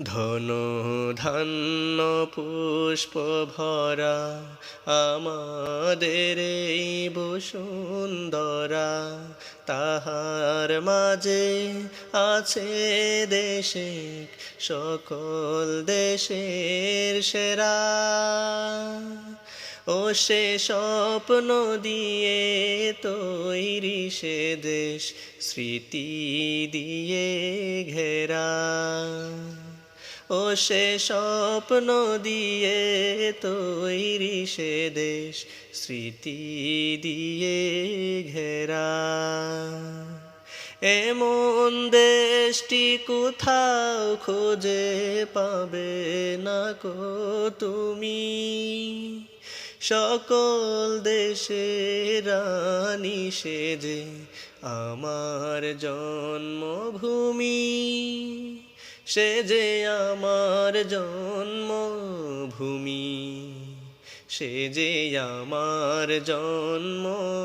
ধন ধান্য পুষ্প ভরা আমাদের এই বসুন্ধরা, তাহার মাঝে আছে দেশে সকল দেশের সেরা। ও সে স্বপ্ন দিয়ে তৈরি সে দেশ, স্মৃতি দিয়ে ঘেরা। ও সে স্বপ্ন দিয়ে তৈরি সে দেশ, স্মৃতি দিয়ে ঘেরা। এমন দেশটি কোথাও খুঁজে পাবে না কো তুমি, সকল দেশের রানী সেজে আমার জন্মভূমি। সে যে আমার জন্মভূমি, সে যে আমার জন্মভূমি।